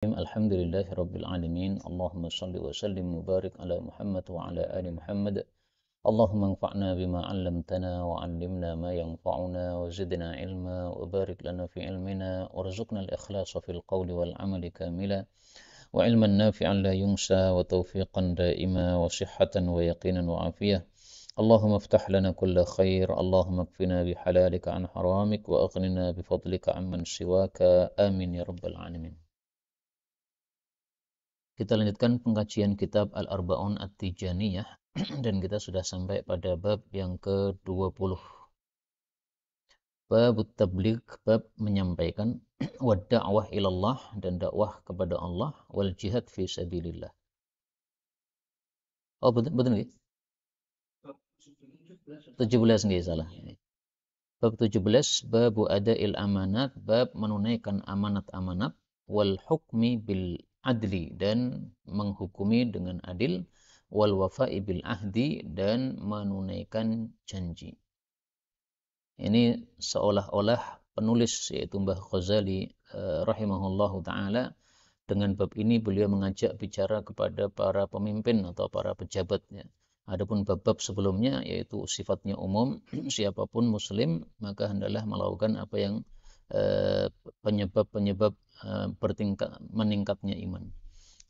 الحمد لله رب العالمين اللهم صل وسلم وبارك على محمد وعلى آل محمد اللهم انفعنا بما علمتنا وعلمنا ما ينفعنا وزدنا علما وبارك لنا في علمنا وارزقنا الإخلاص في القول والعمل كاملا وعلما نافعا لا ينسى وتوفيقا دائما وصحة ويقينا وعافية اللهم افتح لنا كل خير اللهم اكفنا بحلالك عن حرامك وأغننا بفضلك عمن سواك آمين يا رب العالمين. Kita lanjutkan pengkajian kitab Al-Arba'un At-Tijaniyah dan kita sudah sampai pada bab yang ke-20. Bab tabligh, bab menyampaikan wa da'wah ilallah dan dakwah kepada Allah wal jihad fi sabilillah. Oh betul nggih? 17 nggih salah. Bab 17 bab ada'il amanat, bab menunaikan amanat-amanat wal hukmi bil adli dan menghukumi dengan adil wal wafa'i bil ahdi dan menunaikan janji. Ini seolah-olah penulis yaitu Mbah Ghazali rahimahullahu taala dengan bab ini beliau mengajak bicara kepada para pemimpin atau para pejabatnya. Adapun bab-bab sebelumnya yaitu sifatnya umum, siapapun muslim maka hendaklah melakukan apa yang penyebab-penyebab meningkatnya iman.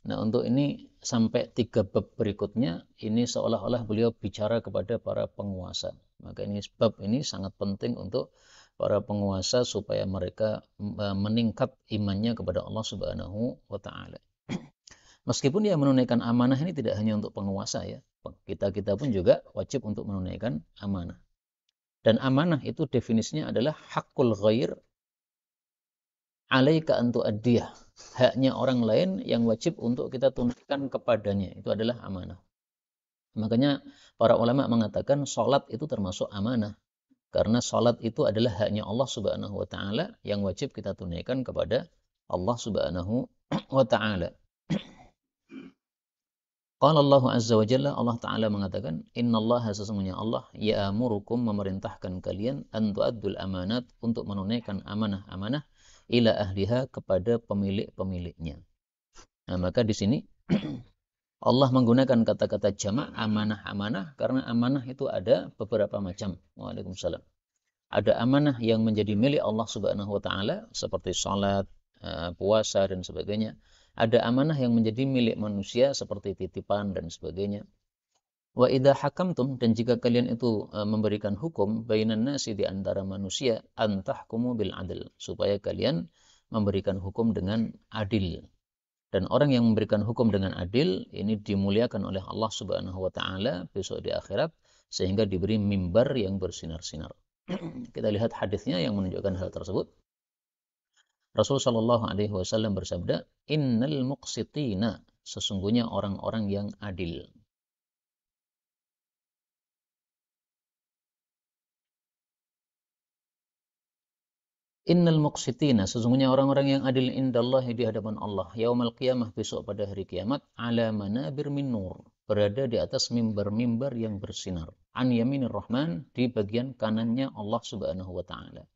Nah, untuk ini sampai 3 bab berikutnya ini seolah-olah beliau bicara kepada para penguasa. Maka ini bab ini sangat penting untuk para penguasa supaya mereka meningkat imannya kepada Allah Subhanahu wa taala. Meskipun dia menunaikan amanah ini tidak hanya untuk penguasa ya. Kita pun juga wajib untuk menunaikan amanah. Dan amanah itu definisinya adalah hakul ghair alaika an tu'addiyah. Haknya orang lain yang wajib untuk kita tunaikan kepadanya. Itu adalah amanah. Makanya para ulama mengatakan sholat itu termasuk amanah. Karena sholat itu adalah haknya Allah Subhanahu wa taala yang wajib kita tunaikan kepada Allah Subhanahu wa taala. Qala Allah Azza wa Jalla, Allah Ta'ala mengatakan, Innallaha sesungguhnya Allah, ya'amurukum memerintahkan kalian, an tu'addul amanat, untuk menunaikan amanah-amanah, ila ahliha, kepada pemilik-pemiliknya. Nah, maka di sini, Allah menggunakan kata-kata jamak amanah-amanah, karena amanah itu ada beberapa macam. Waalaikumsalam. Ada amanah yang menjadi milik Allah Subhanahu wa taala seperti salat, puasa dan sebagainya. Ada amanah yang menjadi milik manusia seperti titipan dan sebagainya. Wa idza hakamtum, dan jika kalian itu memberikan hukum bainan nasi di antara manusia, antahkumu bil adl, supaya kalian memberikan hukum dengan adil. Dan orang yang memberikan hukum dengan adil ini dimuliakan oleh Allah Subhanahu wa taala besok di akhirat sehingga diberi mimbar yang bersinar-sinar. Kita lihat hadisnya yang menunjukkan hal tersebut. Rasul Shallallahu Alaihi Wasallam bersabda, Innal muqsitina, sesungguhnya orang-orang yang adil. Innal muqsitina, sesungguhnya orang-orang yang adil indallahi di hadapan Allah. Yaumal qiyamah, besok pada hari kiamat, ala manabir min nur, berada di atas mimbar-mimbar yang bersinar. An yaminir rahman, di bagian kanannya Allah Subhanahu wa taala.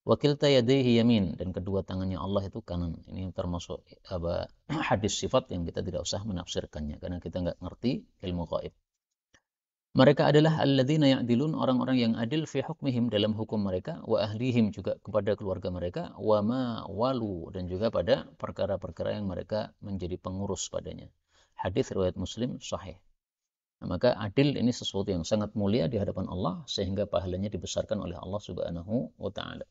Wakilta yadayhi yamin, dan kedua tangannya Allah itu kanan. Ini termasuk hadis sifat yang kita tidak usah menafsirkannya karena kita nggak ngerti ilmu gaib. Mereka adalah alladzina ya'dilun, orang-orang yang adil fi hukmihim, dalam hukum mereka, wa ahlihim, juga kepada keluarga mereka, wa ma walu, dan juga pada perkara-perkara yang mereka menjadi pengurus padanya. Hadis riwayat Muslim sahih. Nah, maka adil ini sesuatu yang sangat mulia di hadapan Allah sehingga pahalanya dibesarkan oleh Allah Subhanahu wa taala.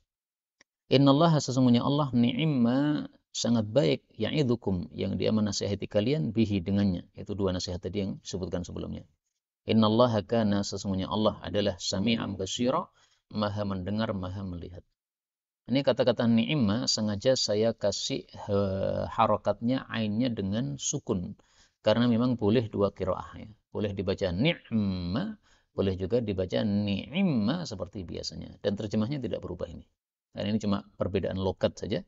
Innallaha, sesungguhnya Allah, ni'imma, sangat baik, ya'idukum, yang dia menasihati kalian, bihi, dengannya. Itu dua nasihat tadi yang disebutkan sebelumnya. Innallaha kana, sesungguhnya Allah adalah sami'an basira, maha mendengar, maha melihat. Ini kata-kata ni'imma sengaja saya kasih harakatnya ainnya dengan sukun. Karena memang boleh dua qiraah ya. Boleh dibaca ni'ma, boleh juga dibaca ni'imma seperti biasanya. Dan terjemahnya tidak berubah ini. Dan ini cuma perbedaan logat saja.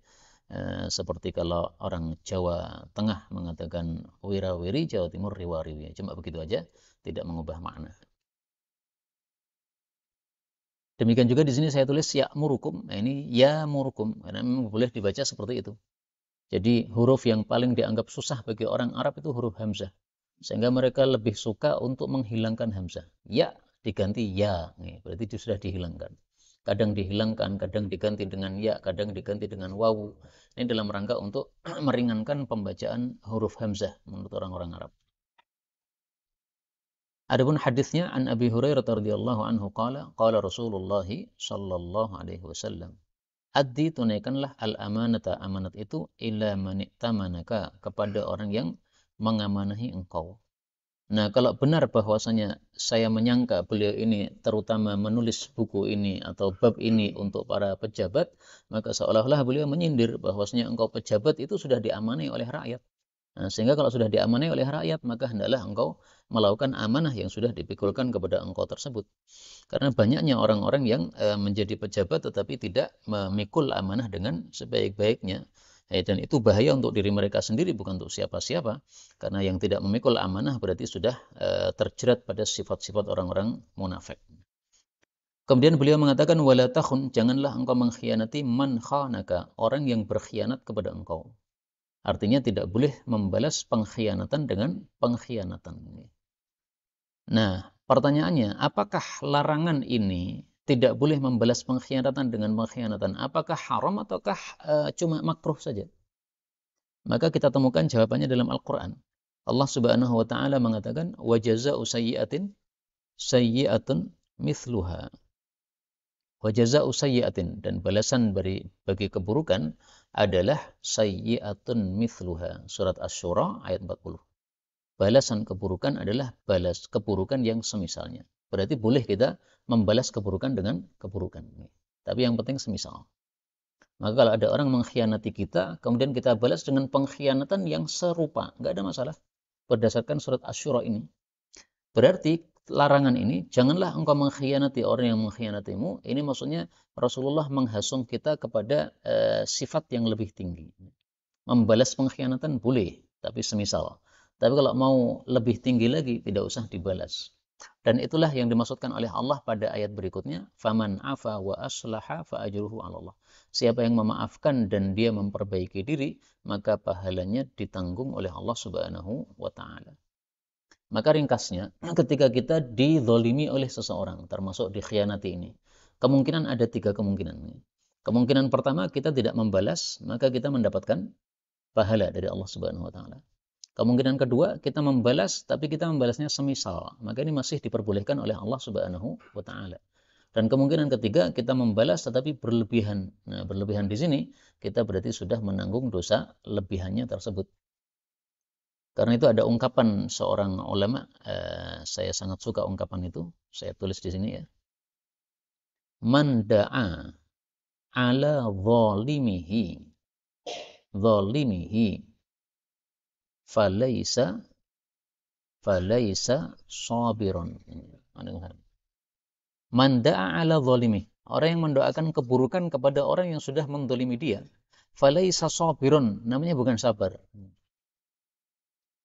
Seperti kalau orang Jawa Tengah mengatakan wirawiri, Jawa Timur riwariwi. Cuma begitu aja, tidak mengubah makna. Demikian juga di sini saya tulis ya'murukum. Nah, ini ya'murukum. Karena memang boleh dibaca seperti itu. Jadi huruf yang paling dianggap susah bagi orang Arab itu huruf hamzah. Sehingga mereka lebih suka untuk menghilangkan hamzah. Ya diganti ya, nih, berarti itu sudah dihilangkan. Kadang dihilangkan, kadang diganti dengan ya, kadang diganti dengan wawu. Ini dalam rangka untuk meringankan pembacaan huruf hamzah menurut orang-orang Arab. Adapun hadisnya an Abi Hurairah radhiyallahu anhu qala Rasulullah sallallahu alaihi wasallam, addi tunaikanlah al-amanata, amanat itu ila man tamanaka, kepada orang yang mengamanahi engkau. Nah, kalau benar bahwasanya saya menyangka beliau ini terutama menulis buku ini atau bab ini untuk para pejabat, maka seolah-olah beliau menyindir bahwasanya engkau pejabat itu sudah diamani oleh rakyat. Nah, sehingga kalau sudah diamanai oleh rakyat, maka hendaklah engkau melakukan amanah yang sudah dipikulkan kepada engkau tersebut. Karena banyaknya orang-orang yang menjadi pejabat tetapi tidak memikul amanah dengan sebaik-baiknya. Dan itu bahaya untuk diri mereka sendiri, bukan untuk siapa-siapa. Karena yang tidak memikul amanah berarti sudah terjerat pada sifat-sifat orang-orang munafik. Kemudian beliau mengatakan, wala takhun, janganlah engkau mengkhianati man khanaka, orang yang berkhianat kepada engkau. Artinya tidak boleh membalas pengkhianatan dengan pengkhianatan. Nah, pertanyaannya, apakah larangan ini tidak boleh membalas pengkhianatan dengan pengkhianatan? Apakah haram ataukah cuma makruh saja? Maka kita temukan jawabannya dalam Al-Quran. Allah Subhanahu wa taala mengatakan, wa jazaa'u sayyi'atin sayyi'atun mithluha. Wa jazaa'u sayyi'atin, dan balasan bagi keburukan adalah sayyi'atun mithluha. Surat Asy-Syura ayat 40. Balasan keburukan adalah balas keburukan yang semisalnya. Berarti boleh kita membalas keburukan dengan keburukan. Tapi yang penting semisal. Maka kalau ada orang mengkhianati kita, kemudian kita balas dengan pengkhianatan yang serupa, nggak ada masalah. Berdasarkan surat Asy-Syura ini. Berarti larangan ini, janganlah engkau mengkhianati orang yang mengkhianatimu. Ini maksudnya Rasulullah menghasung kita kepada sifat yang lebih tinggi. Membalas pengkhianatan boleh, tapi semisal. Tapi kalau mau lebih tinggi lagi, tidak usah dibalas. Dan itulah yang dimaksudkan oleh Allah pada ayat berikutnya, faman afa wa aslaha fa ajruhu 'ala Allah. Siapa yang memaafkan dan dia memperbaiki diri, maka pahalanya ditanggung oleh Allah Subhanahu wa taala. Maka ringkasnya, ketika kita dizolimi oleh seseorang, termasuk dikhianati ini, kemungkinan ada 3 kemungkinan. Kemungkinan pertama, kita tidak membalas, maka kita mendapatkan pahala dari Allah Subhanahu wa taala. Kemungkinan kedua, kita membalas tapi kita membalasnya semisal. Maka ini masih diperbolehkan oleh Allah Subhanahu wa taala. Dan kemungkinan ketiga, kita membalas tetapi berlebihan. Nah, berlebihan di sini kita berarti sudah menanggung dosa lebihannya tersebut. Karena itu ada ungkapan seorang ulama, saya sangat suka ungkapan itu. Saya tulis di sini ya. Man da'a ala zalimihi falaisa sabiron. Man da'a ala zalimi, orang yang mendoakan keburukan kepada orang yang sudah mendolimi dia, falaisa sabiron, namanya bukan sabar.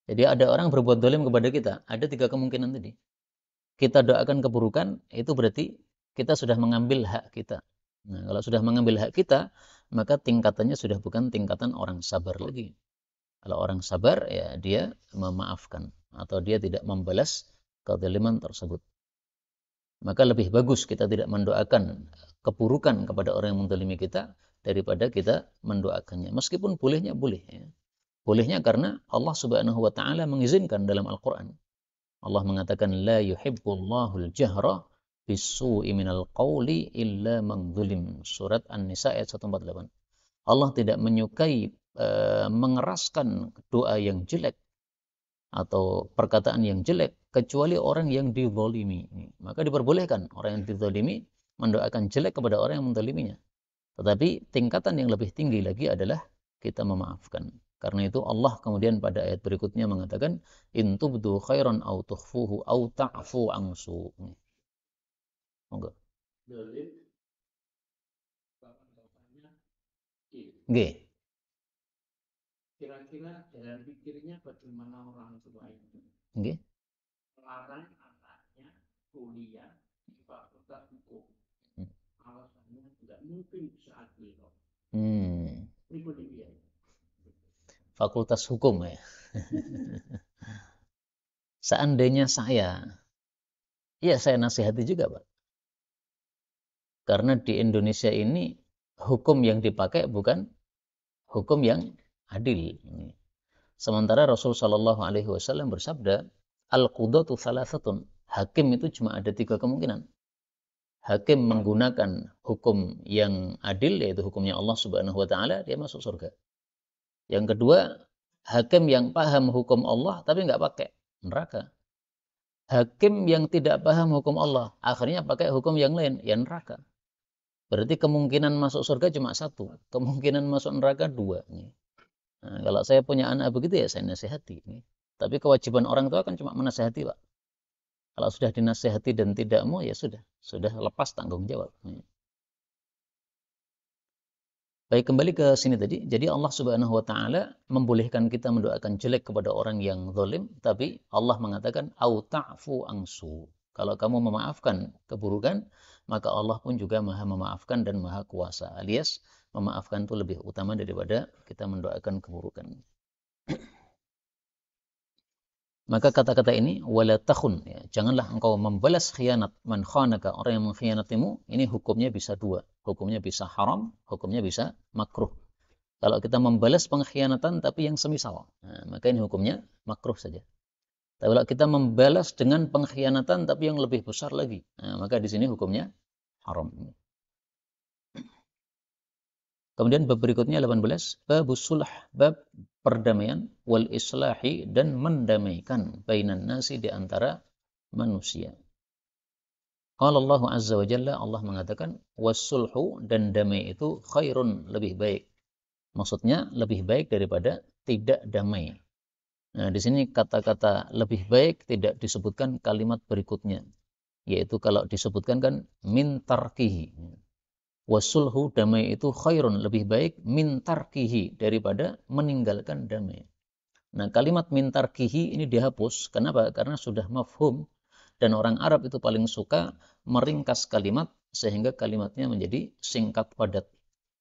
Jadi ada orang berbuat dolim kepada kita, ada 3 kemungkinan tadi. Kita doakan keburukan, itu berarti kita sudah mengambil hak kita. Nah, kalau sudah mengambil hak kita, maka tingkatannya sudah bukan tingkatan orang sabar lagi. Kalau orang sabar, ya dia memaafkan atau dia tidak membalas kezaliman tersebut. Maka lebih bagus kita tidak mendoakan keburukan kepada orang yang menzalimi kita daripada kita mendoakannya. Meskipun bolehnya boleh. Ya. Bolehnya karena Allah Subhanahu wa taala mengizinkan dalam Al-Qur'an. Allah mengatakan la yuhibbullahu al-jahra bis-su'i minal qawli illa man zulim. Surat An-Nisa ayat 148. Allah tidak menyukai mengeraskan doa yang jelek atau perkataan yang jelek kecuali orang yang dizalimi. Maka diperbolehkan orang yang dizalimi mendoakan jelek kepada orang yang menzaliminya. Tetapi tingkatan yang lebih tinggi lagi adalah kita memaafkan. Karena itu Allah kemudian pada ayat berikutnya mengatakan in tubdu khairan au tukhfuhu au ta'fu ansu. Monggo. Nggih. Kira-kira jalan pikirnya bagaimana orang tua itu? Nggih. Melarang anaknya kuliah di fakultas hukum. Alasannya tidak mungkin saat itu. Pribadi dia. fakultas hukum ya. Seandainya saya nasihati juga Pak. Karena di Indonesia ini hukum yang dipakai bukan hukum yang adil. Sementara Rasul Shallallahu Alaihi Wasallam bersabda, al-qudatu thalathatun. Hakim itu cuma ada 3 kemungkinan. Hakim menggunakan hukum yang adil, yaitu hukumnya Allah Subhanahu Wa Taala, dia masuk surga. Yang kedua, hakim yang paham hukum Allah tapi nggak pakai, neraka. Hakim yang tidak paham hukum Allah, akhirnya pakai hukum yang lain, ya neraka. Berarti kemungkinan masuk surga cuma 1, kemungkinan masuk neraka 2. Nah, kalau saya punya anak begitu ya saya nasihati. Tapi kewajiban orang tua kan cuma menasihati Pak. Kalau sudah dinasihati dan tidak mau ya sudah lepas tanggung jawab. Baik, kembali ke sini tadi. Jadi Allah Subhanahu wa taala membolehkan kita mendoakan jelek kepada orang yang zalim, tapi Allah mengatakan au ta'fu angsu. Kalau kamu memaafkan keburukan, maka Allah pun juga Maha memaafkan dan Maha kuasa. Alias memaafkan itu lebih utama daripada kita mendoakan keburukan. Maka kata-kata ini wala takhun, ya, janganlah engkau membalas khianat man khanaka, orang yang mengkhianatimu. Ini hukumnya bisa 2. Hukumnya bisa haram, hukumnya bisa makruh. Kalau kita membalas pengkhianatan tapi yang semisal, nah, maka ini hukumnya makruh saja. Tapi kalau kita membalas dengan pengkhianatan tapi yang lebih besar lagi, nah, maka di sini hukumnya haram. Kemudian bab berikutnya 18, babus sulh, bab perdamaian wal islahi dan mendamaikan bainan nasi di antara manusia. Qala Allah Azza wa Jalla, Allah mengatakan wasulhu, dan damai itu khairun, lebih baik. Maksudnya lebih baik daripada tidak damai. Nah, di sini kata-kata lebih baik tidak disebutkan kalimat berikutnya, yaitu kalau disebutkan kan min tarkihi. Wasulhu, damai itu khairun, lebih baik min tarkihi, daripada meninggalkan damai. Nah, kalimat min tarkihi ini dihapus. Kenapa? Karena sudah mafhum, dan orang Arab itu paling suka meringkas kalimat sehingga kalimatnya menjadi singkat padat.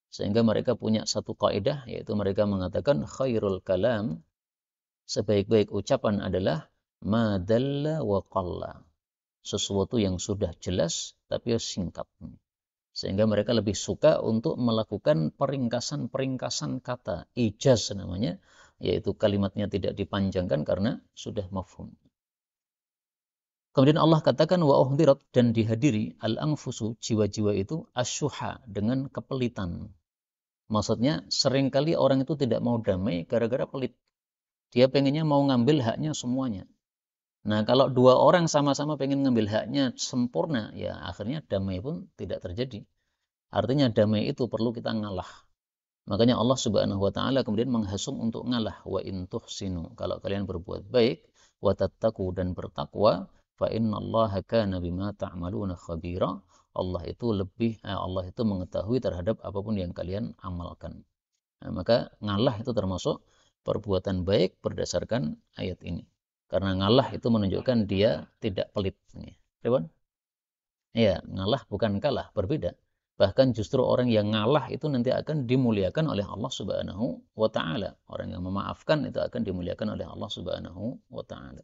Sehingga mereka punya satu kaidah, yaitu mereka mengatakan khairul kalam, sebaik-baik ucapan adalah ma dalla wa qalla. Sesuatu yang sudah jelas tapi singkat. Sehingga mereka lebih suka untuk melakukan peringkasan-peringkasan kata, ijaz namanya, yaitu kalimatnya tidak dipanjangkan karena sudah mafhum. Kemudian Allah katakan wa uhdirat, dan dihadiri al-anfusu, jiwa-jiwa itu, asyuha, dengan kepelitan. Maksudnya seringkali orang itu tidak mau damai gara-gara pelit. Dia pengennya mau ngambil haknya semuanya. Nah, kalau 2 orang sama-sama pengen ngambil haknya sempurna, ya akhirnya damai pun tidak terjadi. Artinya damai itu perlu kita ngalah. Makanya Allah Subhanahu wa taala kemudian menghasung untuk ngalah, wa in tuhsinu, kalau kalian berbuat baik, wa tattaqu, dan bertakwa, fa innallaha kana bima ta'maluna khabira. Allah itu mengetahui terhadap apapun yang kalian amalkan. Nah, maka ngalah itu termasuk perbuatan baik berdasarkan ayat ini. Karena ngalah itu menunjukkan dia tidak pelit. Ya, ngalah bukan kalah, berbeda. Bahkan justru orang yang ngalah itu nanti akan dimuliakan oleh Allah Subhanahu wa taala. Orang yang memaafkan itu akan dimuliakan oleh Allah Subhanahu wa taala.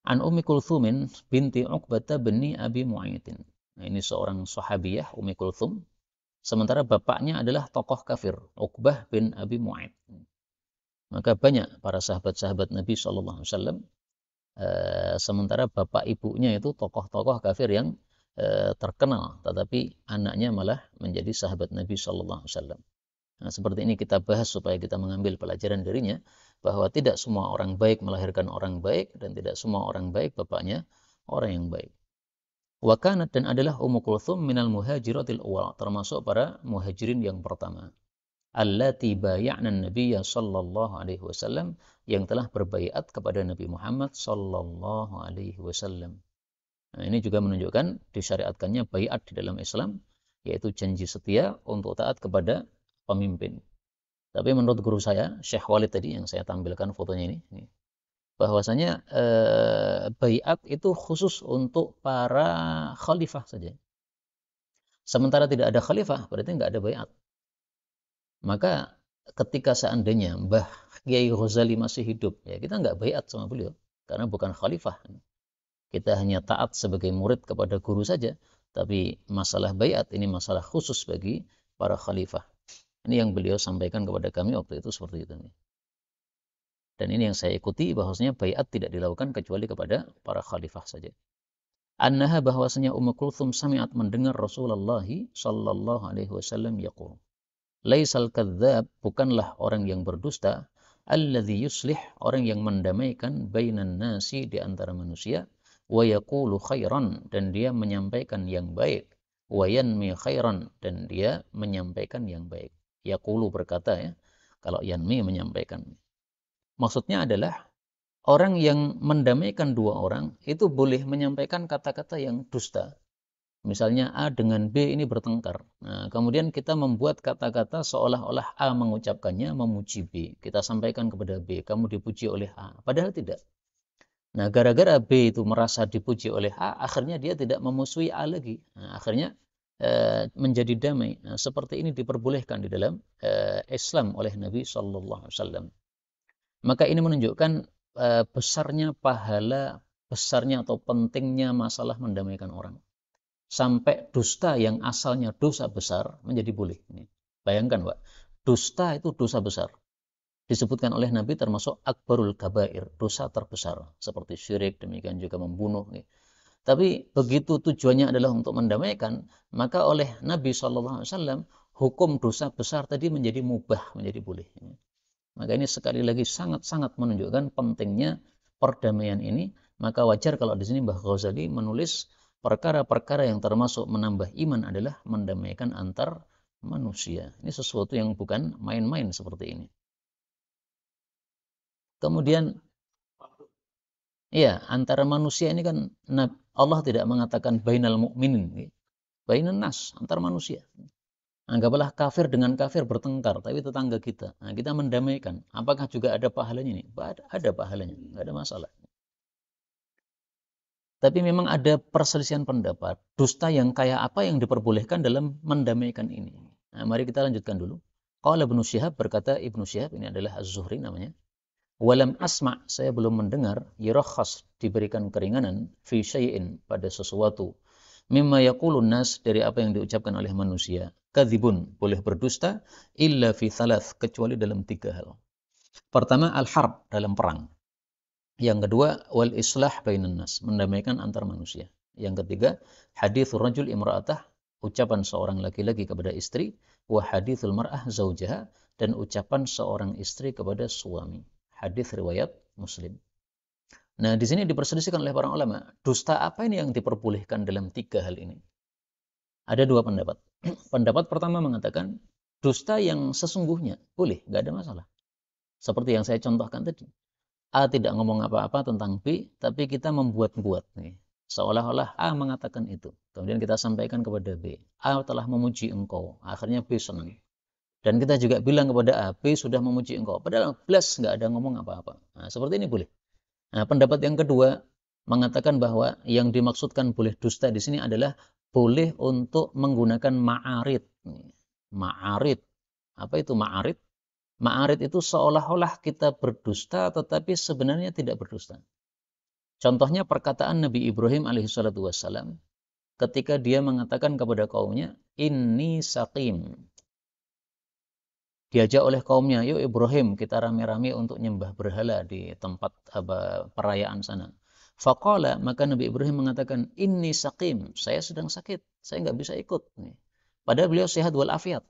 An Ummi Kulthumin binti Uqbah bin Abi Mu'aytin. Nah, ini seorang sahabiyah, Ummi Kulthum. Sementara bapaknya adalah tokoh kafir, Uqbah bin Abi Mu'ayt. Maka banyak para sahabat-sahabat Nabi SAW, sementara bapak ibunya itu tokoh-tokoh kafir yang terkenal, tetapi anaknya malah menjadi sahabat Nabi SAW. Nah, seperti ini kita bahas supaya kita mengambil pelajaran darinya, bahwa tidak semua orang baik melahirkan orang baik, dan tidak semua orang baik bapaknya orang yang baik. Wa kanat, dan adalah Ummu Kulthum minal muhajiratil awwal, termasuk para muhajirin yang pertama. Allati bay'ana an-nabiyya sallallahu alaihi wasallam, yang telah berbaiat kepada Nabi Muhammad sallallahu alaihi wasallam. Nah, ini juga menunjukkan disyariatkannya baiat di dalam Islam, yaitu janji setia untuk taat kepada pemimpin. Tapi menurut guru saya, Syekh Walid tadi yang saya tampilkan fotonya ini, bahwasanya baiat itu khusus untuk para khalifah saja. Sementara tidak ada khalifah, berarti nggak ada baiat. Maka ketika seandainya Mbah Kiai Ghazali masih hidup, ya kita nggak baiat sama beliau karena bukan khalifah. Kita hanya taat sebagai murid kepada guru saja, tapi masalah baiat ini masalah khusus bagi para khalifah. Ini yang beliau sampaikan kepada kami waktu itu seperti itu. Dan ini yang saya ikuti, bahwasanya baiat tidak dilakukan kecuali kepada para khalifah saja. Annaha, bahwasanya Ummu Kulthum sami'at, mendengar Rasulullah sallallahu alaihi wasallam yaqul. Laisal kadzdzab, bukanlah orang yang berdusta, alladzi yuslih, orang yang mendamaikan bainan nasi, di antara manusia, wa yaqulu khairan, dan dia menyampaikan yang baik, wa yanmi khairan, dan dia menyampaikan yang baik. Yaqulu berkata, ya, kalau yanmi menyampaikan. Maksudnya adalah orang yang mendamaikan dua orang itu boleh menyampaikan kata-kata yang dusta. Misalnya A dengan B ini bertengkar. Nah, kemudian kita membuat kata-kata seolah-olah A mengucapkannya memuji B. Kita sampaikan kepada B, kamu dipuji oleh A. Padahal tidak. Nah, gara-gara B itu merasa dipuji oleh A, akhirnya dia tidak memusuhi A lagi. Nah, akhirnya menjadi damai. Nah, seperti ini diperbolehkan di dalam Islam oleh Nabi Shallallahu Alaihi Wasallam. Maka ini menunjukkan besarnya pahala, besarnya atau pentingnya masalah mendamaikan orang. Sampai dusta yang asalnya dosa besar menjadi boleh. Bayangkan, Pak, dusta itu dosa besar. Disebutkan oleh Nabi termasuk akbarul kabair, dosa terbesar. Seperti syirik, demikian juga membunuh. Tapi begitu tujuannya adalah untuk mendamaikan, maka oleh Nabi SAW, hukum dosa besar tadi menjadi mubah, menjadi boleh. Maka ini sekali lagi sangat-sangat menunjukkan pentingnya perdamaian ini. Maka wajar kalau di sini Mbah Ghazali menulis perkara-perkara yang termasuk menambah iman adalah mendamaikan antar manusia. Ini sesuatu yang bukan main-main seperti ini. Kemudian, ya, antara manusia ini kan Allah tidak mengatakan bainal mu'minin, bainan nas, antar manusia. Anggaplah kafir dengan kafir bertengkar, tapi tetangga kita. Nah, kita mendamaikan. Apakah juga ada pahalanya nih? Ada pahalanya, nggak ada masalah. Tapi memang ada perselisihan pendapat. Dusta yang kayak apa yang diperbolehkan dalam mendamaikan ini? Nah, mari kita lanjutkan dulu. Qala Ibnu Syihab, berkata Ibnu Syihab, ini adalah Az-Zuhri namanya. Walam asma', saya belum mendengar, yurakhas, diberikan keringanan, fi syai'in, pada sesuatu, mimma yaqulun nas, dari apa yang diucapkan oleh manusia. Kadzibun, boleh berdusta, illa fi thalath, kecuali dalam 3 hal. Pertama, al-harb, dalam perang. Yang kedua, wal islah bainan nas, mendamaikan antar manusia. Yang ketiga, hadithur rajul imra'atah, ucapan seorang laki-laki kepada istri, wa hadithul mar'ah zaujaha, dan ucapan seorang istri kepada suami. Hadis riwayat Muslim. Nah, di sini diperselisihkan oleh para ulama, dusta apa ini yang diperbolehkan dalam 3 hal ini? Ada 2 pendapat. Pendapat pertama mengatakan, dusta yang sesungguhnya boleh, nggak ada masalah. Seperti yang saya contohkan tadi. A tidak ngomong apa-apa tentang B, tapi kita membuat-buat. Seolah-olah A mengatakan itu. Kemudian kita sampaikan kepada B. A telah memuji engkau. Akhirnya B senang. Dan kita juga bilang kepada A, B sudah memuji engkau. Padahal plus nggak ada ngomong apa-apa. Nah, seperti ini boleh. Nah, pendapat yang kedua mengatakan bahwa yang dimaksudkan boleh dusta di sini adalah boleh untuk menggunakan ma'arid. Ma'arid. Apa itu ma'arid? Ma'arid itu seolah-olah kita berdusta tetapi sebenarnya tidak berdusta. Contohnya perkataan Nabi Ibrahim alaihissalatu wassalam ketika dia mengatakan kepada kaumnya, inni saqim. Diajak oleh kaumnya, yuk Ibrahim kita rame-rame untuk nyembah berhala di tempat perayaan sana. Faqala, maka Nabi Ibrahim mengatakan, inni saqim, saya sedang sakit, saya nggak bisa ikut. Padahal beliau sehat walafiat.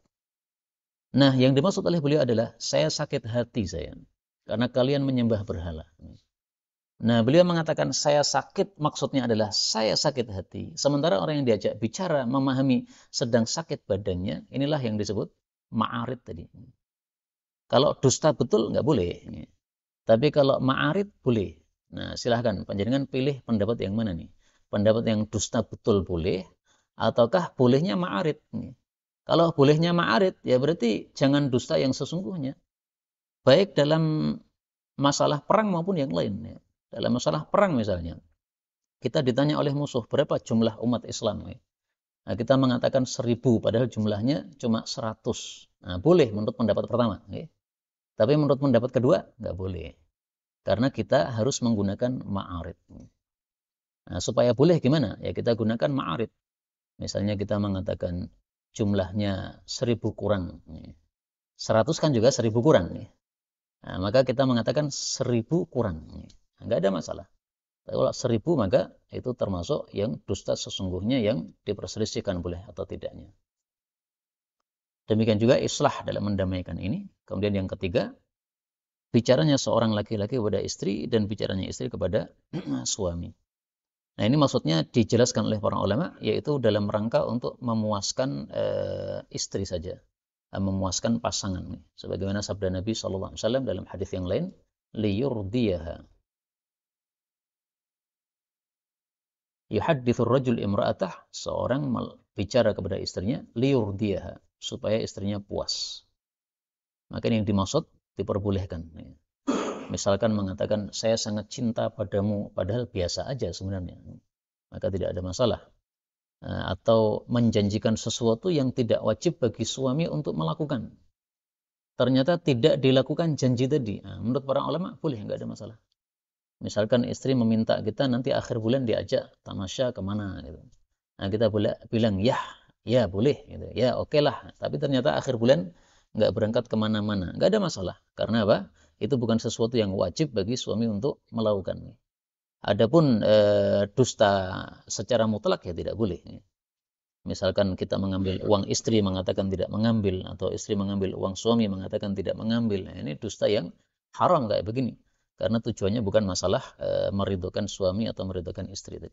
Nah, yang dimaksud oleh beliau adalah, saya sakit hati saya, karena kalian menyembah berhala. Nah, beliau mengatakan, saya sakit, maksudnya adalah, saya sakit hati. Sementara orang yang diajak bicara, memahami sedang sakit badannya, inilah yang disebut ma'arid tadi. Kalau dusta betul nggak boleh. Tapi kalau ma'arid boleh. Nah, silahkan panjenengan pilih pendapat yang mana nih? Pendapat yang dusta betul boleh, ataukah bolehnya ma'arid? Kalau bolehnya ma'arid, ya berarti jangan dusta yang sesungguhnya. Baik dalam masalah perang maupun yang lain. Dalam masalah perang misalnya, kita ditanya oleh musuh, berapa jumlah umat Islam? Nah, kita mengatakan 1000, padahal jumlahnya cuma 100. Nah, boleh menurut pendapat pertama. Okay? Tapi menurut pendapat kedua, nggak boleh. Karena kita harus menggunakan ma'arid. Nah, supaya boleh gimana? Ya kita gunakan ma'arid. Misalnya kita mengatakan jumlahnya 1000 kurang. 100 kan juga 1000 kurang. Nah, maka kita mengatakan 1000 kurang. Nggak ada masalah. Tapi kalau 1000 maka itu termasuk yang dusta sesungguhnya yang diperselisihkan boleh atau tidaknya. Demikian juga islah dalam mendamaikan ini. Kemudian yang ketiga, bicaranya seorang laki-laki kepada istri dan bicaranya istri kepada suami. Nah ini maksudnya dijelaskan oleh para ulama, yaitu dalam rangka untuk memuaskan istri saja, memuaskan pasangan. Sebagaimana sabda Nabi SAW dalam hadis yang lain, liyurdiyaha. Yuhaddithur rajul imra'atah, seorang bicara kepada istrinya, liyurdiyaha, supaya istrinya puas. Maka yang dimaksud diperbolehkan. Misalkan mengatakan, saya sangat cinta padamu, padahal biasa aja sebenarnya. Maka tidak ada masalah. Atau menjanjikan sesuatu yang tidak wajib bagi suami untuk melakukan. Ternyata tidak dilakukan janji tadi. Nah, menurut para ulama, boleh, nggak ada masalah. Misalkan istri meminta kita nanti akhir bulan diajak tamasya kemana gitu. Nah kita boleh bilang ya boleh gitu. Ya oke lah. Tapi ternyata akhir bulan nggak berangkat kemana-mana. Nggak ada masalah. Karena apa? Itu bukan sesuatu yang wajib bagi suami untuk melakukan. Adapun dusta secara mutlak ya tidak boleh. Misalkan kita mengambil uang istri mengatakan tidak mengambil, atau istri mengambil uang suami mengatakan tidak mengambil. Nah, ini dusta yang haram kayak begini. Karena tujuannya bukan masalah meridhokan suami atau meridhokan istri tadi.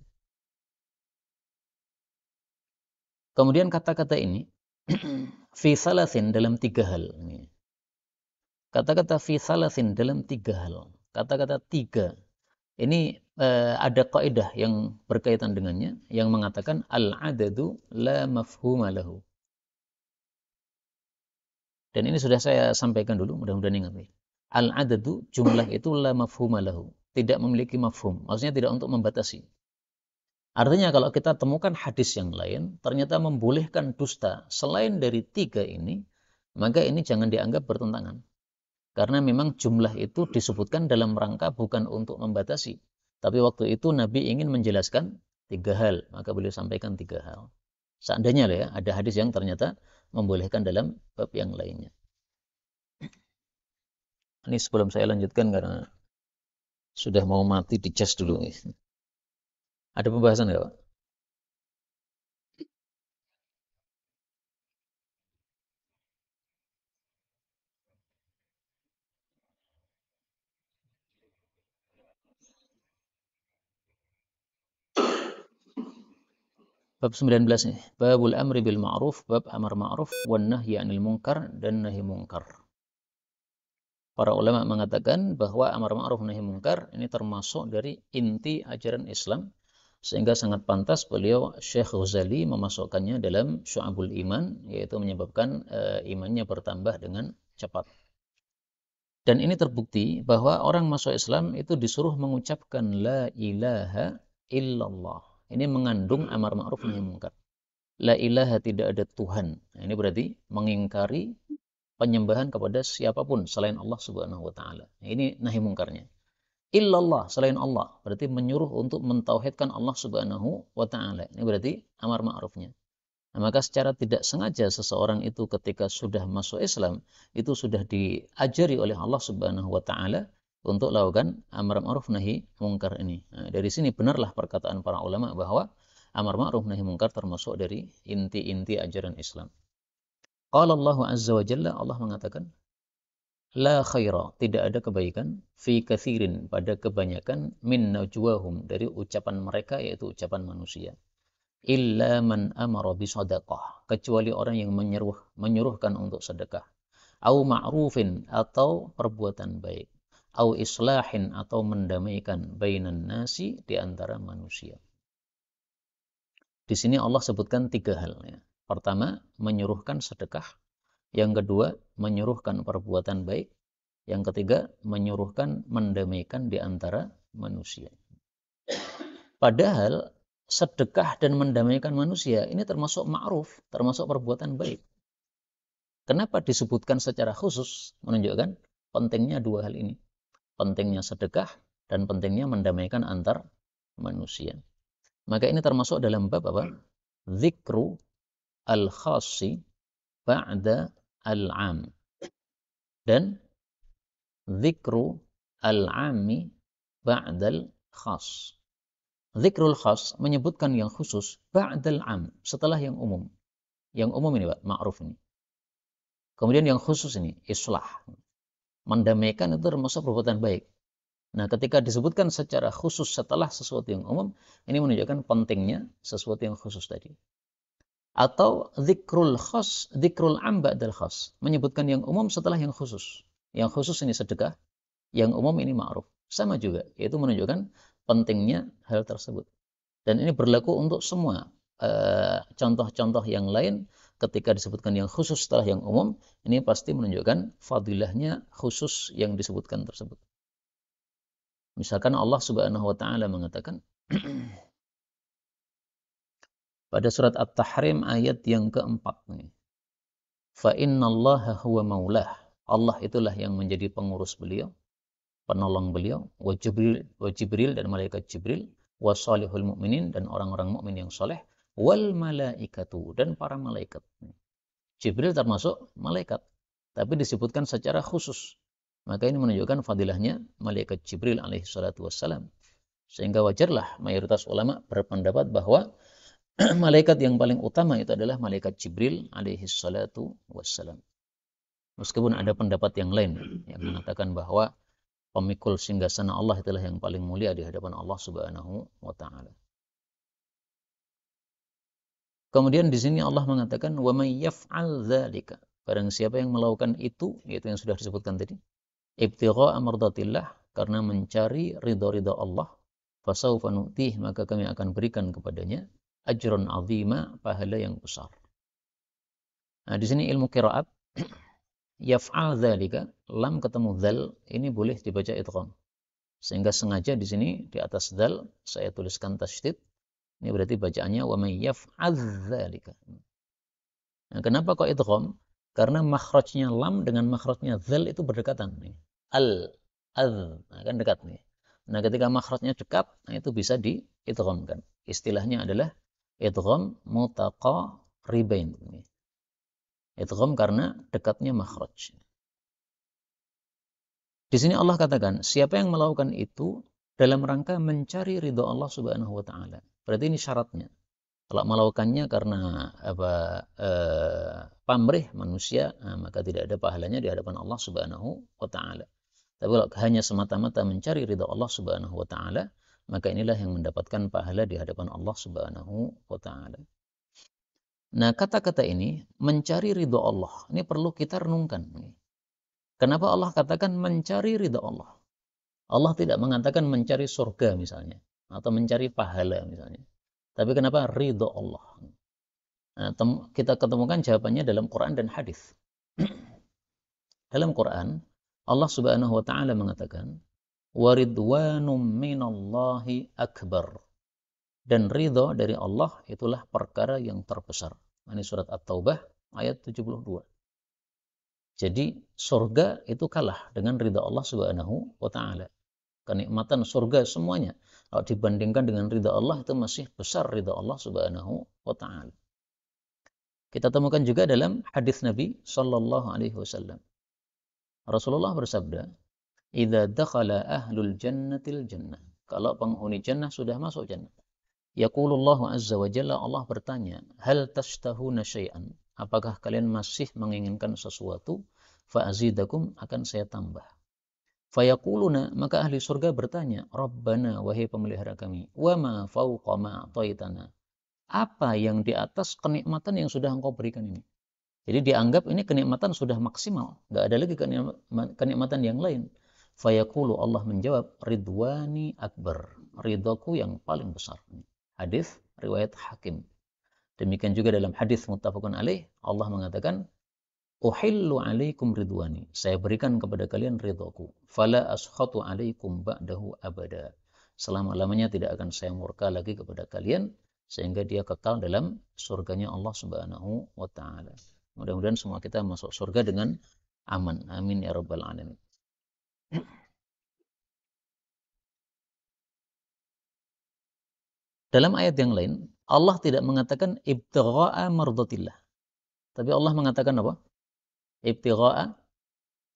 Kemudian kata-kata ini fi salasin dalam 3 hal. Kata-kata fi salasin dalam 3 hal. Kata-kata 3. Ini ada kaidah yang berkaitan dengannya yang mengatakan al-adadu la mafhuma lahu. Dan ini sudah saya sampaikan dulu, mudah-mudahan ingat nih. Al-adadu, jumlah itu la mafhuma lahu. Tidak memiliki mafhum. Maksudnya tidak untuk membatasi. Artinya kalau kita temukan hadis yang lain, ternyata membolehkan dusta selain dari 3 ini, maka ini jangan dianggap bertentangan. Karena memang jumlah itu disebutkan dalam rangka bukan untuk membatasi. Tapi waktu itu Nabi ingin menjelaskan 3 hal, maka beliau sampaikan 3 hal. Seandainya ya, ada hadis yang ternyata membolehkan dalam bab yang lainnya. Ini sebelum saya lanjutkan karena sudah mau mati dicas dulu. Ada pembahasan nggak Pak? Bab 19 nih. Babul amri bil ma'ruf, bab amar ma'ruf, wan nahyi 'anil munkar dan nahi munkar. Para ulama mengatakan bahwa amar ma'ruf nahi munkar ini termasuk dari inti ajaran Islam, sehingga sangat pantas beliau Syekh Ghazali memasukkannya dalam Syu'abul Iman, yaitu menyebabkan imannya bertambah dengan cepat. Dan ini terbukti bahwa orang masuk Islam itu disuruh mengucapkan la ilaha illallah. Ini mengandung amar ma'ruf nahi munkar. La ilaha, tidak ada Tuhan. Nah, ini berarti mengingkari penyembahan kepada siapapun selain Allah Subhanahu wa taala. Nah, ini nahi mungkarnya. Illallah, selain Allah, berarti menyuruh untuk mentauhidkan Allah Subhanahu wa taala. Ini berarti amar ma'rufnya. Nah, maka secara tidak sengaja seseorang itu ketika sudah masuk Islam, itu sudah diajari oleh Allah Subhanahu wa taala untuk lakukan amar ma'ruf nahi mungkar ini. Nah, dari sini benarlah perkataan para ulama bahwa amar ma'ruf nahi mungkar termasuk dari inti-inti ajaran Islam. Qala Allah azza wa jalla, Allah mengatakan, la khaira, tidak ada kebaikan fi katsirin, pada kebanyakan min najwahum, dari ucapan mereka yaitu ucapan manusia. Illa man amara bisadaqah, kecuali orang yang menyuruhkan untuk sedekah. Au ma'rufin, atau perbuatan baik. Au islahin, atau mendamaikan bainan nasi, di antara manusia. Di sini Allah sebutkan 3 hal. Ya. Pertama, menyuruhkan sedekah. Yang kedua, menyuruhkan perbuatan baik. Yang ketiga, menyuruhkan mendamaikan di antara manusia. Padahal sedekah dan mendamaikan manusia ini termasuk ma'ruf, termasuk perbuatan baik. Kenapa disebutkan secara khusus? Menunjukkan pentingnya dua hal ini. Pentingnya sedekah dan pentingnya mendamaikan antar manusia. Maka ini termasuk dalam bab apa? Zikru al-khassi ba'da al-'am. Dan zikru al-'ammi ba'dal khas. Zikrul khas menyebutkan yang khusus ba'dal 'am, setelah yang umum. Yang umum ini Pak, ma'ruf ini. Kemudian yang khusus ini, islah. Mendamaikan itu termasuk perbuatan baik. Nah, ketika disebutkan secara khusus setelah sesuatu yang umum, ini menunjukkan pentingnya sesuatu yang khusus tadi. Atau zikrul khas, zikrul 'am ba'dal khas, menyebutkan yang umum setelah yang khusus. Yang khusus ini sedekah, yang umum ini ma'ruf. Sama juga, yaitu menunjukkan pentingnya hal tersebut. Dan ini berlaku untuk semua contoh-contoh yang lain. Ketika disebutkan yang khusus setelah yang umum, ini pasti menunjukkan fadilahnya khusus yang disebutkan tersebut. Misalkan Allah Subhanahu wa taala mengatakan pada surat At-Tahrim ayat yang keempat nih. Fa innallaha huwa maulah. Allah itulah yang menjadi pengurus beliau, penolong beliau, wa Jibril dan malaikat Jibril, wa salihul mu'minin dan orang-orang mukmin yang soleh, wal malaikatu dan para malaikat. Jibril termasuk malaikat, tapi disebutkan secara khusus. Maka ini menunjukkan fadilahnya malaikat Jibril alaihi salatu wassalam. Sehingga wajarlah mayoritas ulama berpendapat bahwa malaikat yang paling utama itu adalah malaikat Jibril alaihi salatu wassalam. Meskipun ada pendapat yang lain yang mengatakan bahwa pemikul singgasana Allah itulah yang paling mulia di hadapan Allah Subhanahu wa taala. Kemudian di sini Allah mengatakan wa may yaf'al dzalika. Barang siapa yang melakukan itu, yaitu yang sudah disebutkan tadi, ibtigha'a mardatillah, karena mencari ridha-ridha Allah, fasawfa nu'tih, maka kami akan berikan kepadanya ajrun 'azima, pahala yang besar. Nah, di sini ilmu qiraat yaf'al dzalika, lam ketemu dzal, ini boleh dibaca idgham. Sehingga sengaja di sini di atas dzal saya tuliskan tasydid. Ini berarti bacaannya wa may yaf'al dzalika. Nah, kenapa kok idgham? Karena makhrajnya lam dengan makhrajnya dzal itu berdekatan nih. Nah, kan dekat nih. Nah, ketika makhrajnya dekat, nah itu bisa diidghamkan. Istilahnya adalah idgham mutaqaribain. Idgham karena dekatnya makhraj. Di sini Allah katakan, siapa yang melakukan itu dalam rangka mencari ridha Allah Subhanahu wa taala. Berarti ini syaratnya. Kalau melakukannya karena pamrih manusia, nah, maka tidak ada pahalanya di hadapan Allah Subhanahu wa taala. Tapi kalau hanya semata-mata mencari ridha Allah Subhanahu wa taala, maka inilah yang mendapatkan pahala di hadapan Allah Subhanahu wa taala. Nah, kata-kata ini mencari ridha Allah, ini perlu kita renungkan. Kenapa Allah katakan mencari ridha Allah? Allah tidak mengatakan mencari surga misalnya, atau mencari pahala misalnya. Tapi kenapa ridha Allah? Nah, kita ketemukan jawabannya dalam Quran dan hadis. Dalam Quran, Allah Subhanahu wa taala mengatakan, "Wa ridwanum minallahi akbar." Dan ridha dari Allah itulah perkara yang terbesar. Ini surat At-Taubah ayat 72. Jadi surga itu kalah dengan ridha Allah Subhanahu wa taala. Kenikmatan surga semuanya kalau dibandingkan dengan ridha Allah itu masih besar ridha Allah Subhanahu wa taala. Kita temukan juga dalam hadis Nabi sallallahu alaihi wasallam. Rasulullah bersabda, "Idza dakhala ahlul jannatil jannah." Kalau penghuni jannah sudah masuk jannah. Yaqulullahu azza wa jalla, Allah bertanya, "Hal tashtahuna syai'an?" Apakah kalian masih menginginkan sesuatu? Fa azidakum, akan saya tambah. Fayaquluna, maka ahli surga bertanya, Rabbana, wahai pemelihara kami, wa ma fawqa ma a'taitana. Apa yang di atas kenikmatan yang sudah engkau berikan ini? Jadi dianggap ini kenikmatan sudah maksimal, enggak ada lagi kenikmatan yang lain. Fayaqulu, Allah menjawab, ridwani akbar, ridhaku yang paling besar. Hadis riwayat Hakim. Demikian juga dalam hadis muttafaqun alaih, Allah mengatakan, Uhillu alaikum ridwani. Saya berikan kepada kalian ridhaku. Fala askhatu alaikum ba'dahu abada. Selama-lamanya tidak akan saya murka lagi kepada kalian, sehingga dia kekal dalam surganya Allah Subhanahu wa ta'ala. Mudah-mudahan semua kita masuk surga dengan aman. Amin ya rabbal alamin. Dalam ayat yang lain, Allah tidak mengatakan ibtigha'a mardatillah. Tapi Allah mengatakan apa? Ibtigha'a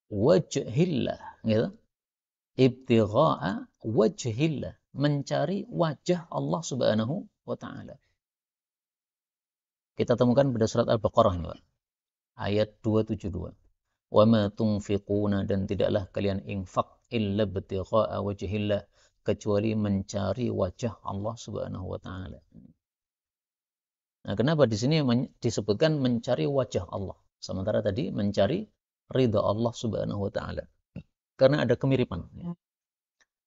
wajhillah. Gitu. Ibtigha'a wajhillah. Mencari wajah Allah subhanahu wa ta'ala. Kita temukan pada surat Al-Baqarah ini, Pak. Ayat 272. Wa ma tunfiquna, dan tidaklah kalian infak illa ibtigha'a wajhillah, kecuali mencari wajah Allah subhanahu wa ta'ala. Nah, kenapa di sini disebutkan mencari wajah Allah? Sementara tadi mencari ridha Allah subhanahu wa ta'ala. Karena ada kemiripan.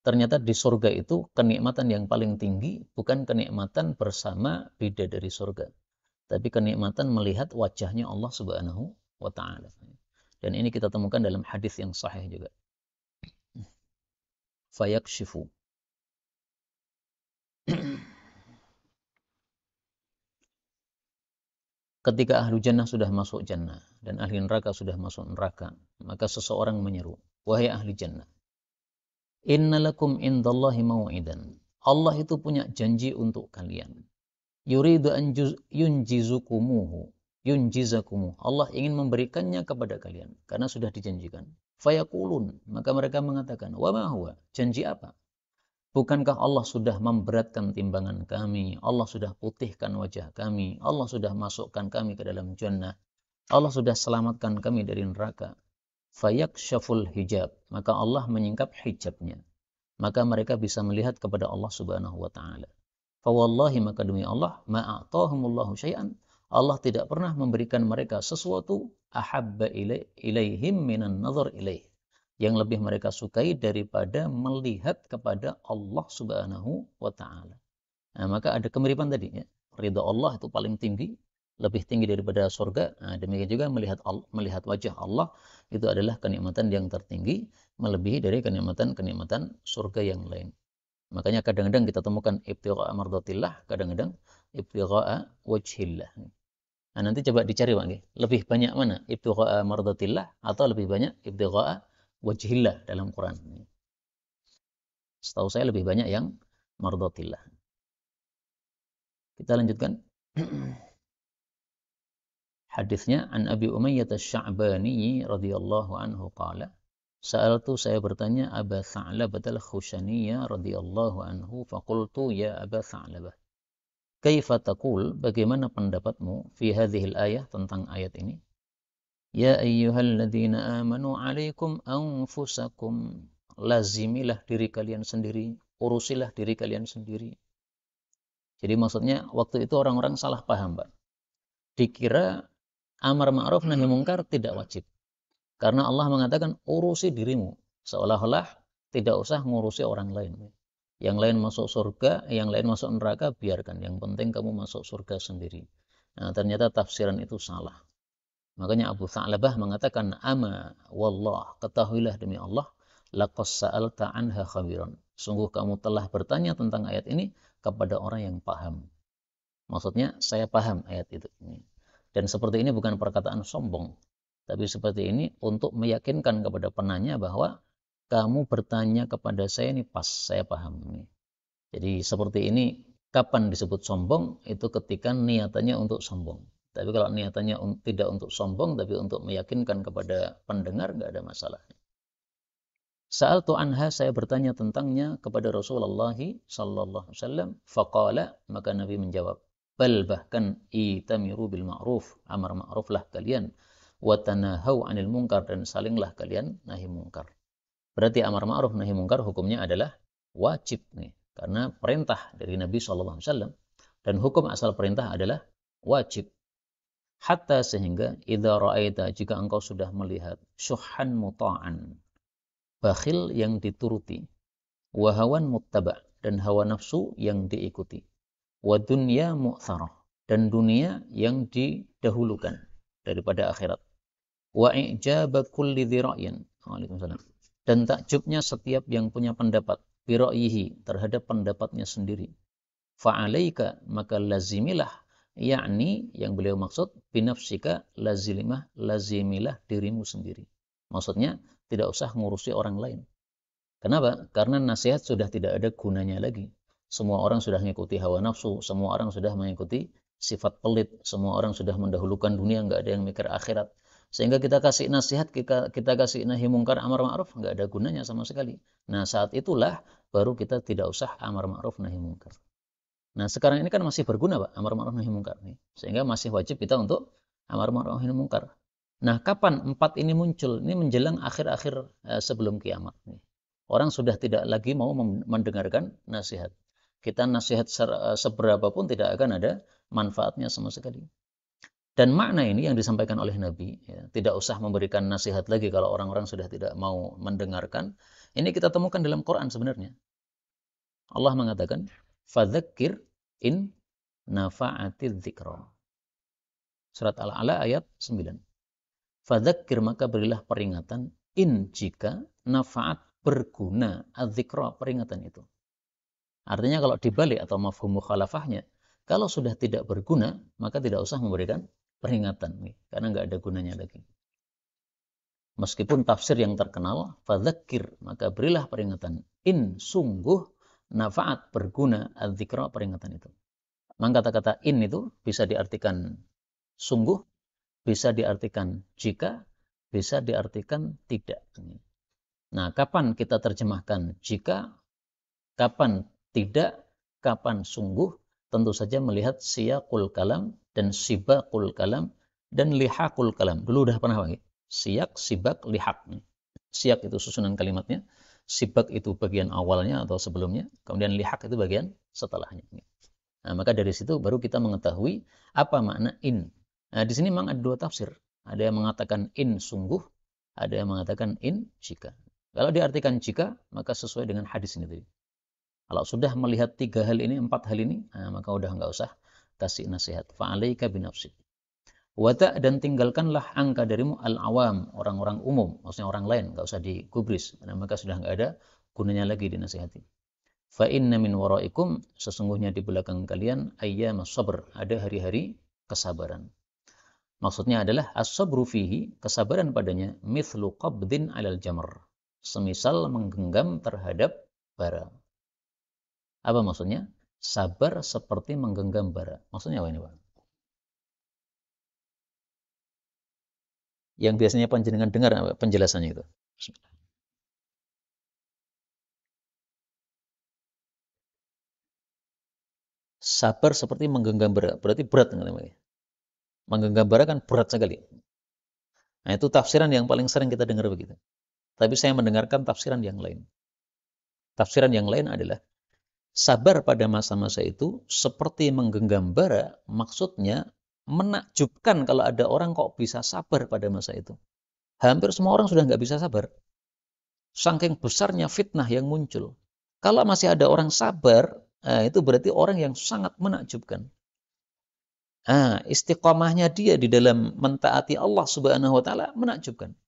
Ternyata di surga itu kenikmatan yang paling tinggi bukan kenikmatan bersama bidadari surga, tapi kenikmatan melihat wajahnya Allah subhanahu wa ta'ala. Dan ini kita temukan dalam hadis yang sahih juga. Fayakshifu. Ketika ahlu jannah sudah masuk jannah dan ahli neraka sudah masuk neraka, maka seseorang menyeru, wahai ahli jannah, innalakum indallahi mau'idan. Allah itu punya janji untuk kalian. Yuridu an yunjizukumuhu. Yunjizakumu. Allah ingin memberikannya kepada kalian karena sudah dijanjikan. Fayaqulun, maka mereka mengatakan, wa ma huwa? Janji apa? Bukankah Allah sudah memberatkan timbangan kami? Allah sudah putihkan wajah kami. Allah sudah masukkan kami ke dalam jannah. Allah sudah selamatkan kami dari neraka. Fayakshaful hijab. Maka Allah menyingkap hijabnya. Maka mereka bisa melihat kepada Allah subhanahu wa ta'ala. Fawallahi, maka demi Allah, ma'atahumullahu syai'an. Allah tidak pernah memberikan mereka sesuatu ahabba ilaihim minan nazar ilaih, yang lebih mereka sukai daripada melihat kepada Allah subhanahu wa ta'ala. Nah, maka ada kemiripan tadi. Ya. Ridha Allah itu paling tinggi, lebih tinggi daripada surga. Nah, demikian juga melihat wajah Allah itu adalah kenikmatan yang tertinggi, melebihi dari kenikmatan surga yang lain. Makanya kadang-kadang kita temukan ibtigha'a mardatillah, kadang-kadang ibtigha'a wajhillah. Nah, nanti coba dicari, Pak. Lebih banyak mana? Ibtigha'a mardatillah atau lebih banyak ibtigha'a wajhillah dalam Quran. Setahu saya lebih banyak yang mardatillah. Kita lanjutkan. Hadisnya an Abi Umayyah Asy-Sya'bani radhiyallahu anhu qala, sa'altu, saya bertanya, Aba Tha'labah al-Khushaniyya radhiyallahu anhu, faqultu ya Aba Tha'labah, kaifa taqul, bagaimana pendapatmu fi hadhil ayah, tentang ayat ini? Ya ayyuhalladzina amanu alaikum anfusakum, lazimilah diri kalian sendiri, urusilah diri kalian sendiri. Jadi maksudnya waktu itu orang-orang salah paham, Pak. Dikira amar ma'ruf nahi mungkar tidak wajib. Karena Allah mengatakan urusi dirimu, seolah-olah tidak usah ngurusi orang lain. Yang lain masuk surga, yang lain masuk neraka, biarkan. Yang penting kamu masuk surga sendiri. Nah, ternyata tafsiran itu salah. Makanya Abu Tha'labah mengatakan, ama wallah, ketahuilah demi Allah, laqad sa'alta anha khabiran. Sungguh kamu telah bertanya tentang ayat ini kepada orang yang paham. Maksudnya, saya paham ayat itu. Dan seperti ini bukan perkataan sombong, tapi seperti ini untuk meyakinkan kepada penanya bahwa kamu bertanya kepada saya ini pas, saya paham. Jadi seperti ini, kapan disebut sombong? Itu ketika niatannya untuk sombong. Tapi kalau niatannya tidak untuk sombong, tapi untuk meyakinkan kepada pendengar, nggak ada masalah. Sa'altu anha, saya bertanya tentangnya kepada Rasulullah sallallahu alaihi wasallam. Faqala, maka Nabi menjawab, bal, bahkan, itamiru bil ma'ruf, amar ma'ruflah kalian, wa tanahau 'anil munkar, dan salinglah kalian nahi munkar. Berarti amar ma'ruf nahi munkar hukumnya adalah wajib nih, karena perintah dari Nabi sallallahu alaihi wasallam, dan hukum asal perintah adalah wajib. Hatta, sehingga, idza ra'aita, jika engkau sudah melihat, syuhan muta'an, bakhil yang dituruti, wa hawan muttaba', dan hawa nafsu yang diikuti, wa dunya mu'tharah, dan dunia yang didahulukan daripada akhirat, wa i'jaba kulli dhi ra'yin, waalaikumsalam, dan takjubnya setiap yang punya pendapat, bi ra'yihi, terhadap pendapatnya sendiri, fa'alaika, maka lazimilah yakni yang beliau maksud binafsika lazimilah dirimu sendiri. Maksudnya tidak usah ngurusi orang lain. Kenapa? Karena nasihat sudah tidak ada gunanya lagi. Semua orang sudah mengikuti hawa nafsu, semua orang sudah mengikuti sifat pelit, semua orang sudah mendahulukan dunia, nggak ada yang mikir akhirat. Sehingga kita kasih nasihat, kita kasih nahi mungkar amar ma'ruf, nggak ada gunanya sama sekali. Nah, saat itulah baru kita tidak usah amar ma'ruf nahi mungkar. Nah, sekarang ini kan masih berguna, Pak, amar ma'ruf nahi mungkar nih. Sehingga masih wajib kita untuk amar ma'ruf nahi mungkar. Nah, kapan empat ini muncul? Ini menjelang akhir-akhir sebelum kiamat nih. Orang sudah tidak lagi mau mendengarkan nasihat. Kita nasihat seberapa pun tidak akan ada manfaatnya sama sekali. Dan makna ini yang disampaikan oleh Nabi, ya, tidak usah memberikan nasihat lagi kalau orang-orang sudah tidak mau mendengarkan. Ini kita temukan dalam Quran sebenarnya. Allah mengatakan, fadzakir in nafa'atidz dzikra. Surat Al-A'la ayat 9. Fadzakir maka berilah peringatan in jika nafa'at berguna adzikra peringatan itu. Artinya kalau dibalik atau mafhum mukhalafahnya, kalau sudah tidak berguna maka tidak usah memberikan peringatan nih, karena nggak ada gunanya lagi. Meskipun tafsir yang terkenal fadzakir maka berilah peringatan in sungguh nafa'at berguna adzikra peringatan itu. Maka kata-kata in itu bisa diartikan sungguh, bisa diartikan jika, bisa diartikan tidak. Nah, kapan kita terjemahkan jika, kapan tidak, kapan sungguh? Tentu saja melihat siyaqul kalam dan sibaqul kalam dan lihaqul kalam. Dulu udah pernah pakai siyak, sibak, lihaq. Siyak itu susunan kalimatnya, sibak itu bagian awalnya atau sebelumnya, kemudian lihaq itu bagian setelahnya. Nah, maka dari situ baru kita mengetahui apa makna in. Nah, di sini memang ada dua tafsir. Ada yang mengatakan in sungguh, ada yang mengatakan in jika. Kalau diartikan jika, maka sesuai dengan hadis ini tadi. Kalau sudah melihat 3 hal ini, 4 hal ini, nah, maka udah nggak usah kasih nasihat. Fa'alaika binafsik. Wata dan tinggalkanlah angka darimu al-awam, orang-orang umum, maksudnya orang lain, nggak usah digubris. Nah, maka sudah nggak ada gunanya lagi dinasihati. Fa inna min waraikum, sesungguhnya di belakang kalian ayyamas sabr, ada hari-hari kesabaran. Maksudnya adalah as-sabru fihi, kesabaran padanya mithlu qabdin 'alal jamr, semisal menggenggam terhadap bara. Apa maksudnya? Sabar seperti menggenggam bara. Maksudnya apa ini, Pak? Yang biasanya panjenengan dengar apa penjelasannya itu? Sabar seperti menggenggam bara. Berarti berat namanya. Menggenggam bara kan berat sekali. Nah, itu tafsiran yang paling sering kita dengar begitu. Tapi saya mendengarkan tafsiran yang lain. Tafsiran yang lain adalah sabar pada masa-masa itu seperti menggenggam bara, maksudnya menakjubkan kalau ada orang kok bisa sabar pada masa itu. Hampir semua orang sudah nggak bisa sabar. Saking besarnya fitnah yang muncul. Kalau masih ada orang sabar, itu berarti orang yang sangat menakjubkan. Istiqomahnya dia di dalam mentaati Allah Subhanahu wa taala menakjubkan.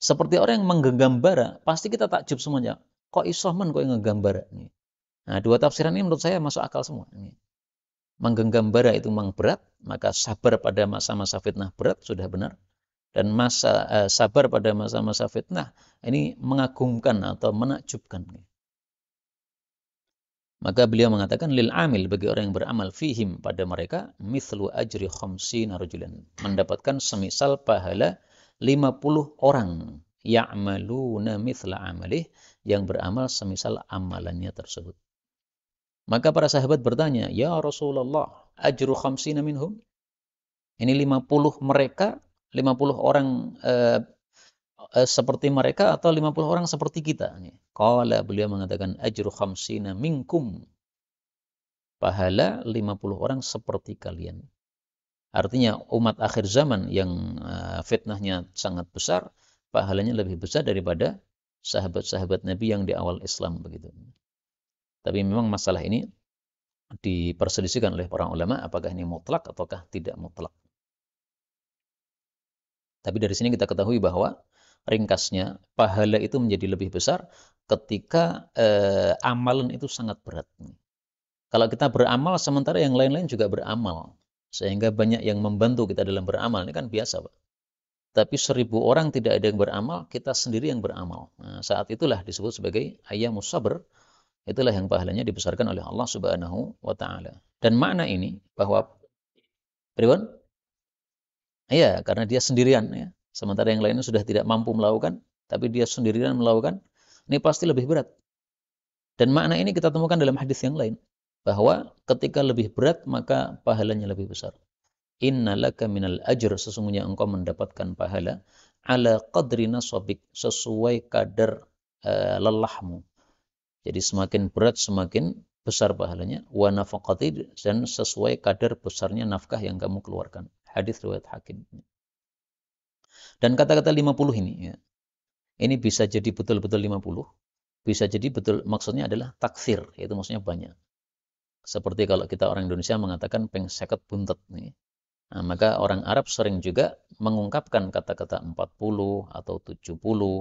Seperti orang yang menggenggam bara, pasti kita takjub semuanya. Kok isoman kok yang menggenggam bara? Nah, dua tafsiran ini menurut saya masuk akal semua. Menggenggam bara itu memang berat, maka sabar pada masa-masa fitnah berat sudah benar. Dan sabar pada masa-masa fitnah ini mengagumkan atau menakjubkan. Maka beliau mengatakan lil amil, bagi orang yang beramal fihim pada mereka mithlu ajri khamsina rajulan, mendapatkan semisal pahala 50 orang ya'maluna mithla amalih, yang beramal semisal amalannya tersebut. Maka para sahabat bertanya, ya Rasulullah, ajru khamsina minhum? Ini 50 mereka, 50 orang seperti mereka atau 50 orang seperti kita? Qala, beliau mengatakan ajru khamsina minkum. Pahala 50 orang seperti kalian. Artinya umat akhir zaman yang fitnahnya sangat besar, pahalanya lebih besar daripada sahabat-sahabat Nabi yang di awal Islam begitu. Tapi memang masalah ini diperselisihkan oleh para ulama apakah ini mutlak ataukah tidak mutlak. Tapi dari sini kita ketahui bahwa ringkasnya pahala itu menjadi lebih besar ketika amalan itu sangat berat. Kalau kita beramal sementara yang lain-lain juga beramal, Sehingga banyak yang membantu kita dalam beramal. Ini kan biasa, Pak. Tapi 1000 orang tidak ada yang beramal, kita sendiri yang beramal. Nah, saat itulah disebut sebagai ayyamus sabr. Itulah yang pahalanya dibesarkan oleh Allah Subhanahu wa taala. Dan makna ini bahwa Ridwan, iya, karena dia sendirian ya. Sementara yang lainnya sudah tidak mampu melakukan, tapi dia sendirian melakukan, ini pasti lebih berat. Dan makna ini kita temukan dalam hadis yang lain, bahwa ketika lebih berat maka pahalanya lebih besar. Innalaka minal ajr, sesungguhnya engkau mendapatkan pahala ala qadri nasabik, sesuai kadar lelahmu. Jadi semakin berat semakin besar pahalanya, wa nafaqati, dan sesuai kadar besarnya nafkah yang kamu keluarkan. Hadis riwayat Hakim. Dan kata-kata 50 ini ya, ini bisa jadi betul-betul 50, bisa jadi betul maksudnya adalah taksir, yaitu maksudnya banyak. Seperti kalau kita orang Indonesia mengatakan peng seket buntet nih. Nah, maka orang Arab sering juga mengungkapkan kata-kata 40 atau 70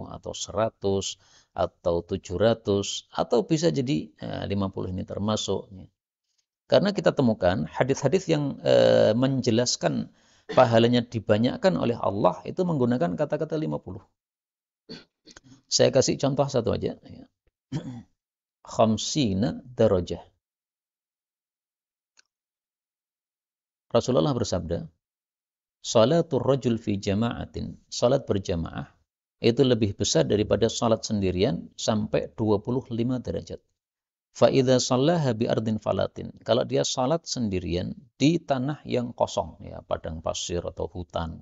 atau 100 atau 700 atau bisa jadi 50 ini termasuk. Karena kita temukan hadis-hadis yang menjelaskan pahalanya dibanyakkan oleh Allah itu menggunakan kata-kata 50. Saya kasih contoh satu aja. Khamsina darajah. Rasulullah bersabda, salatul rajul fi jama'atin, salat berjamaah, itu lebih besar daripada salat sendirian sampai 25 derajat. Fa'idha sallaha bi ardin falatin, kalau dia salat sendirian di tanah yang kosong, ya padang pasir atau hutan.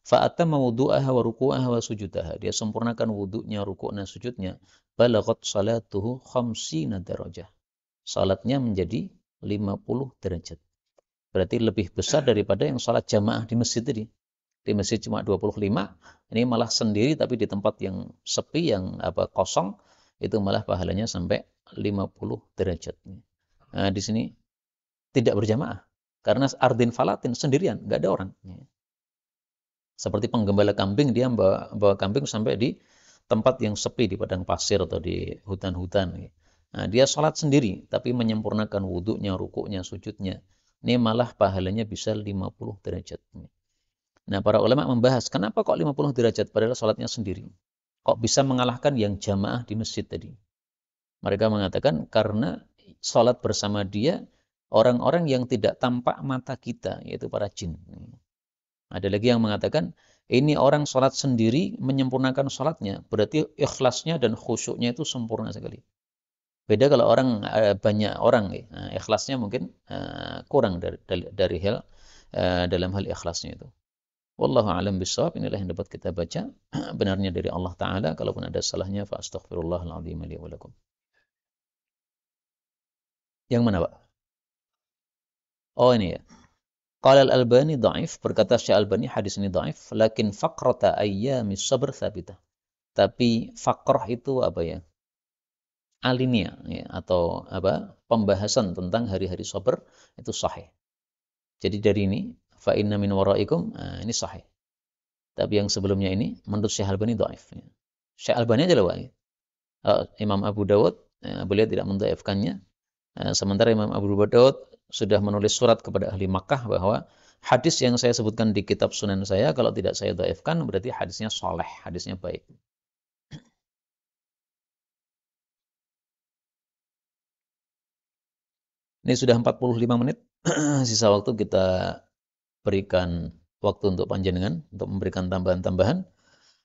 Fa'atamma wudu'aha wa ruku'aha wa sujudaha, dia sempurnakan wudu'nya, ruku'nya, sujudnya. Balagat salatuhu khamsina darajah, salatnya menjadi 50 derajat. Berarti lebih besar daripada yang salat jamaah di masjid tadi. Di masjid cuma 25, ini malah sendiri tapi di tempat yang sepi, yang kosong, itu malah pahalanya sampai 50 derajat. Nah, di sini tidak berjamaah. Karena ardin falatin, sendirian, nggak ada orang. Seperti penggembala kambing, dia bawa kambing sampai di tempat yang sepi, di padang pasir atau di hutan-hutan. Nah, dia sholat sendiri, tapi menyempurnakan wudhunya, rukuknya, sujudnya. Ini malah pahalanya bisa 50 derajat. Nah, para ulama membahas, kenapa kok 50 derajat padahal sholatnya sendiri? Kok bisa mengalahkan yang jamaah di masjid tadi? Mereka mengatakan, karena sholat bersama dia, orang-orang yang tidak tampak mata kita, yaitu para jin. Ada lagi yang mengatakan, ini orang sholat sendiri menyempurnakan sholatnya. Berarti ikhlasnya dan khusyuknya itu sempurna sekali. Beda kalau orang banyak orang, ikhlasnya mungkin kurang dari hal dalam hal ikhlasnya itu. Wallahu a'lam bishawab. Inilah yang dapat kita baca. Benarnya dari Allah Ta'ala. Kalaupun ada salahnya, fa astaghfirullahaladzim li wa lakum. Yang mana, Pak? Oh, ini ya. Qala al-Albani dhaif, berkata Syekh Albani hadis ini dhaif, lakin faqrata ayyamis sabr thabitah. Tapi faqrah itu apa ya? Alinea ya, atau pembahasan tentang hari-hari sabar itu sahih. Jadi dari ini fa inna min waraikum, ini sahih. Tapi yang sebelumnya ini menurut Syekh Albani dhaif. Ya. Syekh Albani aja lah, Imam Abu Dawud beliau tidak mendhaifkannya. Sementara Imam Abu Dawud sudah menulis surat kepada ahli Makkah bahwa hadis yang saya sebutkan di kitab Sunan saya, kalau tidak saya dhaifkan berarti hadisnya soleh, hadisnya baik. Ini sudah 45 menit. Sisa waktu kita berikan waktu untuk panjenengan untuk memberikan tambahan-tambahan,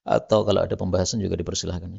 atau kalau ada pembahasan juga dipersilahkan.